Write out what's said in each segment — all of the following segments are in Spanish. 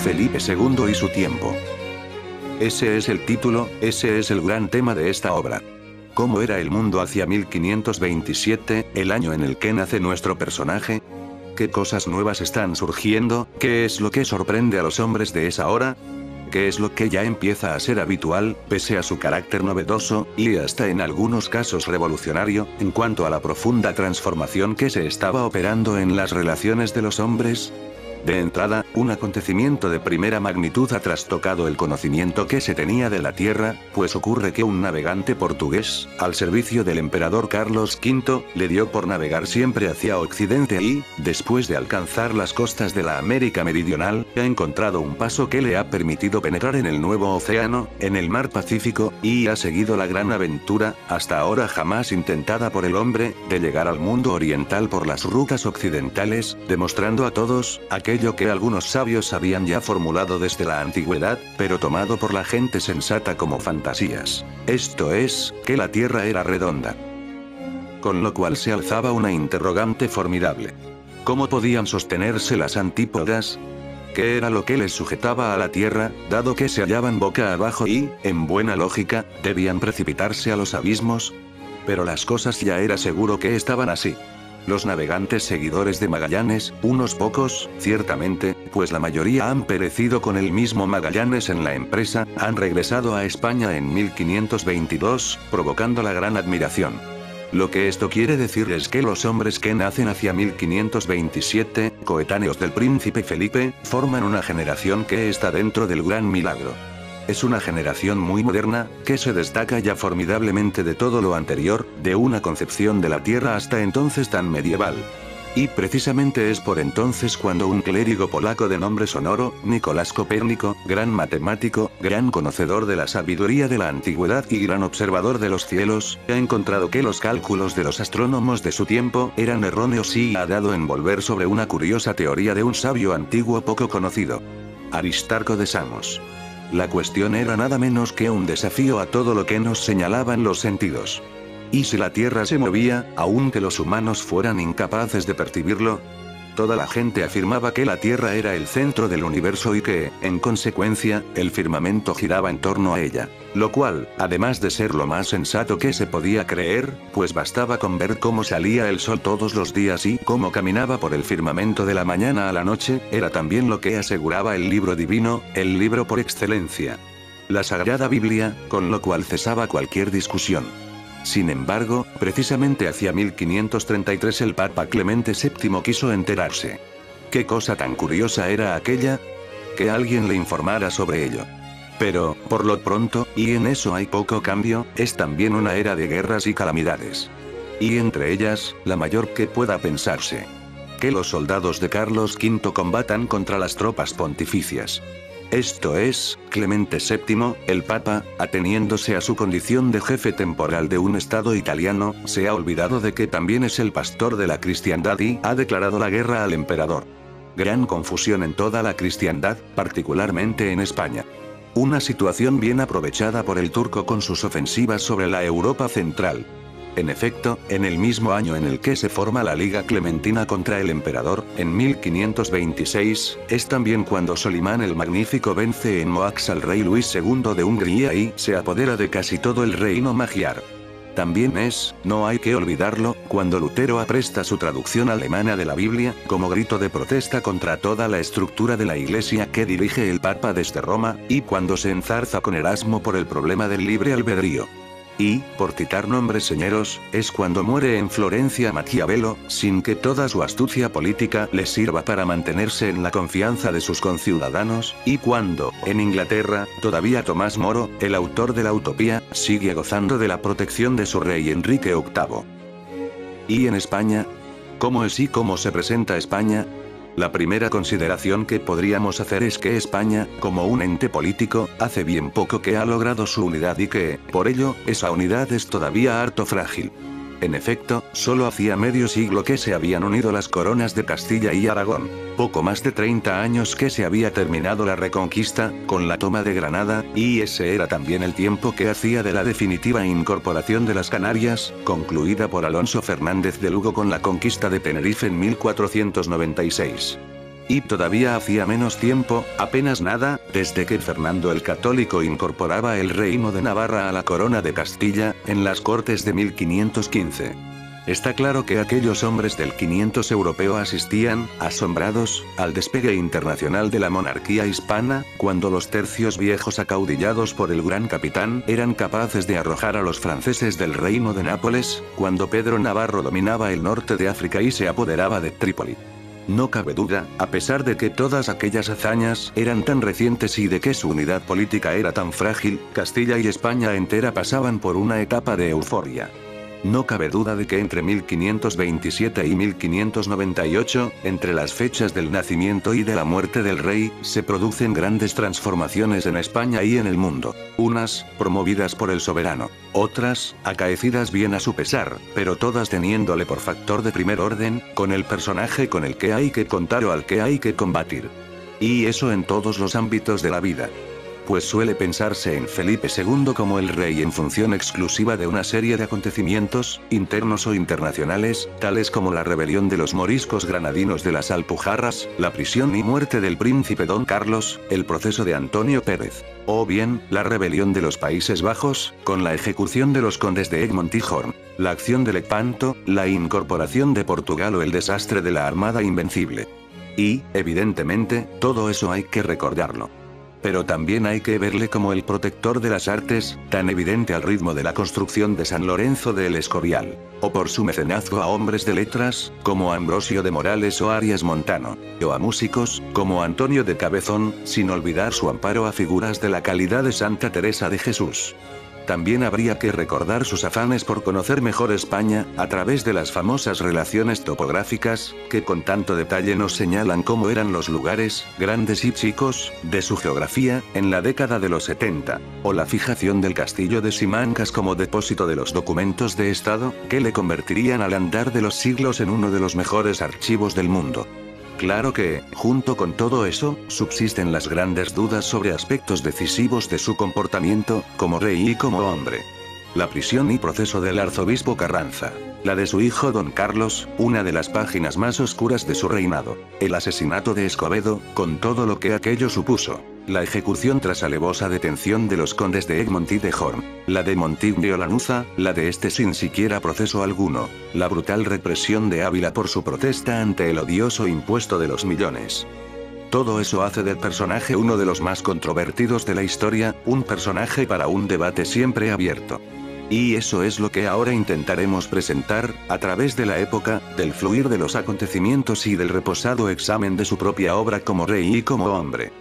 Felipe II y su tiempo. Ese es el título, ese es el gran tema de esta obra. ¿Cómo era el mundo hacia 1527, el año en el que nace nuestro personaje? ¿Qué cosas nuevas están surgiendo? ¿Qué es lo que sorprende a los hombres de esa hora? ¿Qué es lo que ya empieza a ser habitual, pese a su carácter novedoso, y hasta en algunos casos revolucionario, en cuanto a la profunda transformación que se estaba operando en las relaciones de los hombres? De entrada, un acontecimiento de primera magnitud ha trastocado el conocimiento que se tenía de la Tierra, pues ocurre que un navegante portugués, al servicio del emperador Carlos V, le dio por navegar siempre hacia Occidente y, después de alcanzar las costas de la América Meridional, ha encontrado un paso que le ha permitido penetrar en el nuevo océano, en el mar Pacífico, y ha seguido la gran aventura, hasta ahora jamás intentada por el hombre, de llegar al mundo oriental por las rutas occidentales, demostrando a todos, aquello que algunos sabios habían ya formulado desde la antigüedad, pero tomado por la gente sensata como fantasías. Esto es, que la Tierra era redonda. Con lo cual se alzaba una interrogante formidable. ¿Cómo podían sostenerse las antípodas? ¿Qué era lo que les sujetaba a la Tierra, dado que se hallaban boca abajo y, en buena lógica, debían precipitarse a los abismos? Pero las cosas ya era seguro que estaban así. Los navegantes seguidores de Magallanes, unos pocos, ciertamente, pues la mayoría han perecido con el mismo Magallanes en la empresa, han regresado a España en 1522, provocando la gran admiración. Lo que esto quiere decir es que los hombres que nacen hacia 1527, coetáneos del príncipe Felipe, forman una generación que está dentro del gran milagro. Es una generación muy moderna, que se destaca ya formidablemente de todo lo anterior, de una concepción de la Tierra hasta entonces tan medieval. Y precisamente es por entonces cuando un clérigo polaco de nombre sonoro, Nicolás Copérnico, gran matemático, gran conocedor de la sabiduría de la antigüedad y gran observador de los cielos, ha encontrado que los cálculos de los astrónomos de su tiempo eran erróneos y ha dado en volver sobre una curiosa teoría de un sabio antiguo poco conocido. Aristarco de Samos. La cuestión era nada menos que un desafío a todo lo que nos señalaban los sentidos. ¿Y si la Tierra se movía, aunque los humanos fueran incapaces de percibirlo? Toda la gente afirmaba que la Tierra era el centro del universo y que, en consecuencia, el firmamento giraba en torno a ella. Lo cual, además de ser lo más sensato que se podía creer, pues bastaba con ver cómo salía el sol todos los días y cómo caminaba por el firmamento de la mañana a la noche, era también lo que aseguraba el libro divino, el libro por excelencia. La Sagrada Biblia, con lo cual cesaba cualquier discusión. Sin embargo, precisamente hacia 1533 el Papa Clemente VII quiso enterarse. ¿Qué cosa tan curiosa era aquella? Que alguien le informara sobre ello. Pero, por lo pronto, y en eso hay poco cambio, es también una era de guerras y calamidades. Y entre ellas, la mayor que pueda pensarse. Que los soldados de Carlos V combatan contra las tropas pontificias. Esto es, Clemente VII, el Papa, ateniéndose a su condición de jefe temporal de un estado italiano, se ha olvidado de que también es el pastor de la cristiandad y ha declarado la guerra al emperador. Gran confusión en toda la cristiandad, particularmente en España. Una situación bien aprovechada por el turco con sus ofensivas sobre la Europa central. En efecto, en el mismo año en el que se forma la Liga Clementina contra el emperador, en 1526, es también cuando Solimán el Magnífico vence en Moax al rey Luis II de Hungría y se apodera de casi todo el reino magiar. También es, no hay que olvidarlo, cuando Lutero apresta su traducción alemana de la Biblia, como grito de protesta contra toda la estructura de la Iglesia que dirige el Papa desde Roma, y cuando se enzarza con Erasmo por el problema del libre albedrío. Y, por citar nombres señeros, es cuando muere en Florencia Maquiavelo, sin que toda su astucia política le sirva para mantenerse en la confianza de sus conciudadanos, y cuando, en Inglaterra, todavía Tomás Moro, el autor de la Utopía, sigue gozando de la protección de su rey Enrique VIII. ¿Y en España? ¿Cómo es y cómo se presenta España? La primera consideración que podríamos hacer es que España, como un ente político, hace bien poco que ha logrado su unidad y que, por ello, esa unidad es todavía harto frágil. En efecto, solo hacía medio siglo que se habían unido las coronas de Castilla y Aragón. Poco más de 30 años que se había terminado la Reconquista, con la toma de Granada, y ese era también el tiempo que hacía de la definitiva incorporación de las Canarias, concluida por Alonso Fernández de Lugo con la conquista de Tenerife en 1496. Y todavía hacía menos tiempo, apenas nada, desde que Fernando el Católico incorporaba el reino de Navarra a la corona de Castilla, en las Cortes de 1515. Está claro que aquellos hombres del 500 europeo asistían, asombrados, al despegue internacional de la monarquía hispana, cuando los tercios viejos acaudillados por el gran capitán eran capaces de arrojar a los franceses del reino de Nápoles, cuando Pedro Navarro dominaba el norte de África y se apoderaba de Trípoli. No cabe duda, a pesar de que todas aquellas hazañas eran tan recientes y de que su unidad política era tan frágil, Castilla y España entera pasaban por una etapa de euforia. No cabe duda de que entre 1527 y 1598, entre las fechas del nacimiento y de la muerte del rey, se producen grandes transformaciones en España y en el mundo. Unas, promovidas por el soberano. Otras, acaecidas bien a su pesar, pero todas teniéndole por factor de primer orden, con el personaje con el que hay que contar o al que hay que combatir. Y eso en todos los ámbitos de la vida. Pues suele pensarse en Felipe II como el rey en función exclusiva de una serie de acontecimientos, internos o internacionales, tales como la rebelión de los moriscos granadinos de las Alpujarras, la prisión y muerte del príncipe Don Carlos, el proceso de Antonio Pérez. O bien, la rebelión de los Países Bajos, con la ejecución de los condes de Egmont y Horn, la acción de Lepanto, la incorporación de Portugal o el desastre de la Armada Invencible. Y, evidentemente, todo eso hay que recordarlo. Pero también hay que verle como el protector de las artes, tan evidente al ritmo de la construcción de San Lorenzo de El Escorial, o por su mecenazgo a hombres de letras, como Ambrosio de Morales o Arias Montano, o a músicos, como Antonio de Cabezón, sin olvidar su amparo a figuras de la calidad de Santa Teresa de Jesús. También habría que recordar sus afanes por conocer mejor España, a través de las famosas relaciones topográficas, que con tanto detalle nos señalan cómo eran los lugares, grandes y chicos, de su geografía, en la década de los 70, o la fijación del castillo de Simancas como depósito de los documentos de Estado, que le convertirían al andar de los siglos en uno de los mejores archivos del mundo. Claro que, junto con todo eso, subsisten las grandes dudas sobre aspectos decisivos de su comportamiento, como rey y como hombre. La prisión y proceso del arzobispo Carranza. La de su hijo Don Carlos, una de las páginas más oscuras de su reinado. El asesinato de Escobedo, con todo lo que aquello supuso. La ejecución tras alevosa detención de los condes de Egmont y de Horn. La de Montiglio Lanuza, la de este sin siquiera proceso alguno. La brutal represión de Ávila por su protesta ante el odioso impuesto de los millones. Todo eso hace del personaje uno de los más controvertidos de la historia, un personaje para un debate siempre abierto. Y eso es lo que ahora intentaremos presentar, a través de la época, del fluir de los acontecimientos y del reposado examen de su propia obra como rey y como hombre.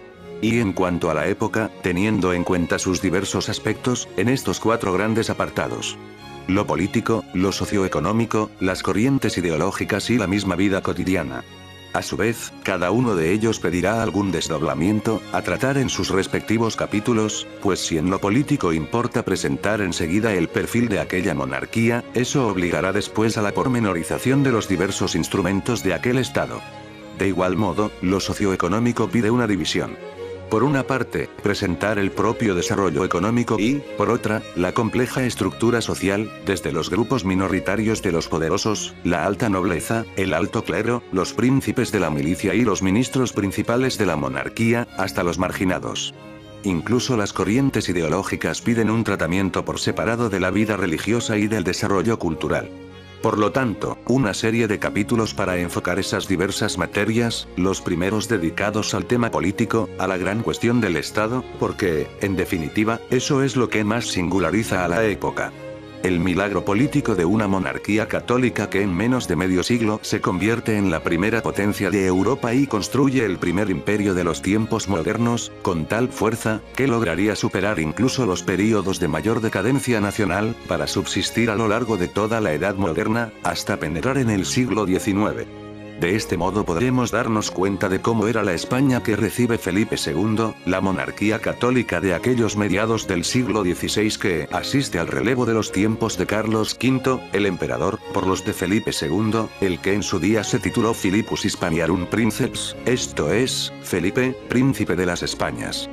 Y en cuanto a la época, teniendo en cuenta sus diversos aspectos, en estos 4 grandes apartados. Lo político, lo socioeconómico, las corrientes ideológicas y la misma vida cotidiana. A su vez, cada uno de ellos pedirá algún desdoblamiento, a tratar en sus respectivos capítulos, pues si en lo político importa presentar enseguida el perfil de aquella monarquía, eso obligará después a la pormenorización de los diversos instrumentos de aquel Estado. De igual modo, lo socioeconómico pide una división. Por una parte, presentar el propio desarrollo económico y, por otra, la compleja estructura social, desde los grupos minoritarios de los poderosos, la alta nobleza, el alto clero, los príncipes de la milicia y los ministros principales de la monarquía, hasta los marginados. Incluso las corrientes ideológicas piden un tratamiento por separado de la vida religiosa y del desarrollo cultural. Por lo tanto, una serie de capítulos para enfocar esas diversas materias, los primeros dedicados al tema político, a la gran cuestión del Estado, porque, en definitiva, eso es lo que más singulariza a la época. El milagro político de una monarquía católica que en menos de medio siglo se convierte en la primera potencia de Europa y construye el primer imperio de los tiempos modernos, con tal fuerza, que lograría superar incluso los períodos de mayor decadencia nacional, para subsistir a lo largo de toda la Edad Moderna, hasta penetrar en el siglo XIX. De este modo podremos darnos cuenta de cómo era la España que recibe Felipe II, la monarquía católica de aquellos mediados del siglo XVI que asiste al relevo de los tiempos de Carlos V, el emperador, por los de Felipe II, el que en su día se tituló Philippus Hispaniarum Princeps, esto es, Felipe, príncipe de las Españas.